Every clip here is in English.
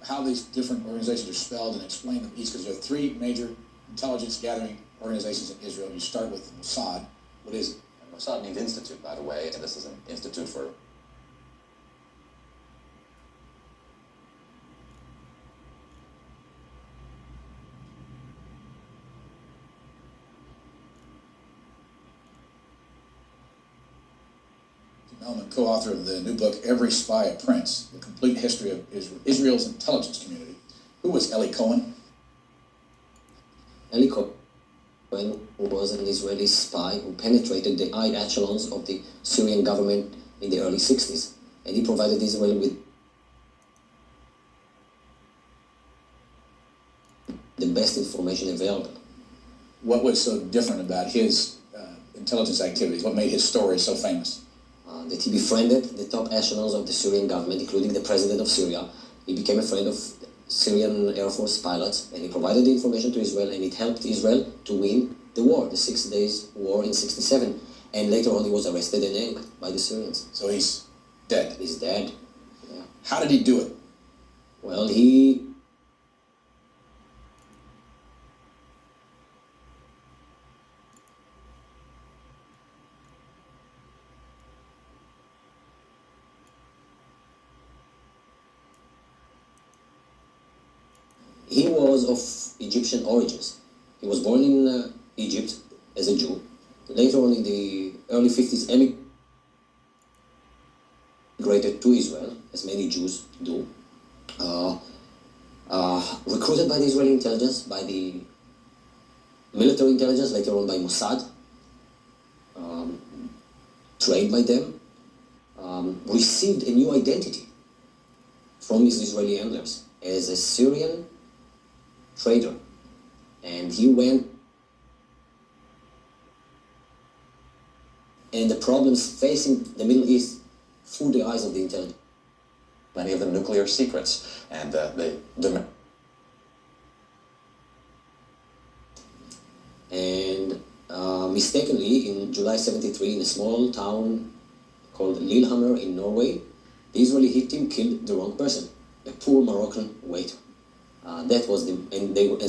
how these different organizations are spelled and explain them each, because there are three major intelligence gathering organizations in Israel. You start with Mossad. What is it? Mossad means institute, by the way, and this is an institute for Melman, co-author of the new book, Every Spy a Prince, The Complete History of Israel's Intelligence Community. Who was Eli Cohen? Eli Cohen was an Israeli spy who penetrated the high echelons of the Syrian government in the early 60s, and he provided Israel with the best information available. What was so different about his intelligence activities? What made his story so famous? That he befriended the top echelons of the Syrian government, including the president of Syria. He became a friend of Syrian Air Force pilots, and he provided the information to Israel, and it helped Israel to win the war, the 6 Days War in 67. And later on, he was arrested and hanged by the Syrians. So he's dead? He's dead, yeah. How did he do it? Well, he was of Egyptian origins. He was born in Egypt as a Jew. Later on in the early 50s, emigrated to Israel, as many Jews do. Recruited by the Israeli intelligence, by the military intelligence, later on by Mossad. Trained by them. Received a new identity from his Israeli handlers as a Syrian trader, and he went, and the problems facing the Middle East through the eyes of the intelligence. Many of the nuclear secrets, and mistakenly in July 73, in a small town called Lillehammer in Norway, the Israeli hit team killed the wrong person, a poor Moroccan waiter. That was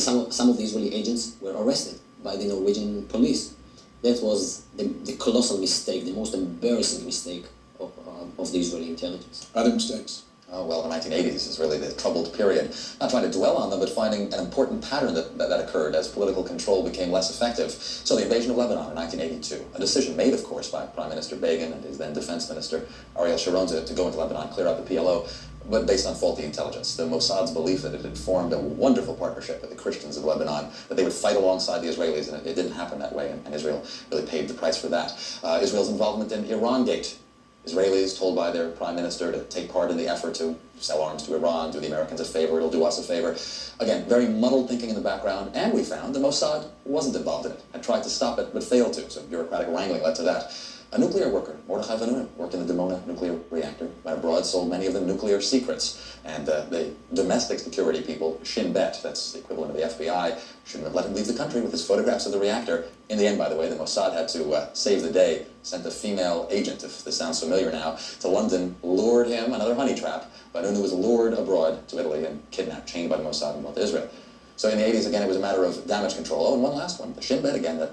some of the Israeli agents were arrested by the Norwegian police. That was the colossal mistake, the most embarrassing mistake of the Israeli intelligence. Other mistakes? Oh, well, the 1980s is really the troubled period. Not trying to dwell on them, but finding an important pattern that occurred as political control became less effective. So the invasion of Lebanon in 1982, a decision made, of course, by Prime Minister Begin and his then Defense Minister Ariel Sharon to go into Lebanon, clear out the PLO, but based on faulty intelligence. The Mossad's belief that it had formed a wonderful partnership with the Christians of Lebanon, that they would fight alongside the Israelis, and it didn't happen that way, and Israel really paid the price for that. Israel's involvement in Iran-gate. Israelis told by their prime minister to take part in the effort to sell arms to Iran, do the Americans a favor, it'll do us a favor. Again, very muddled thinking in the background, and we found the Mossad wasn't involved in it, had tried to stop it, but failed to, so bureaucratic wrangling led to that. A nuclear worker, Mordechai Vanunin, worked in the Dimona nuclear reactor, went abroad, sold many of the nuclear secrets, and the domestic security people, Shin Bet, that's the equivalent of the FBI, shouldn't have let him leave the country with his photographs of the reactor. In the end, by the way, the Mossad had to save the day, sent a female agent, if this sounds familiar now, to London, lured him, another honey trap. Vanunin was lured abroad to Italy and kidnapped, chained by the Mossad and brought to Israel. So in the 80s, again, it was a matter of damage control. Oh, and one last one, the Shin Bet again, that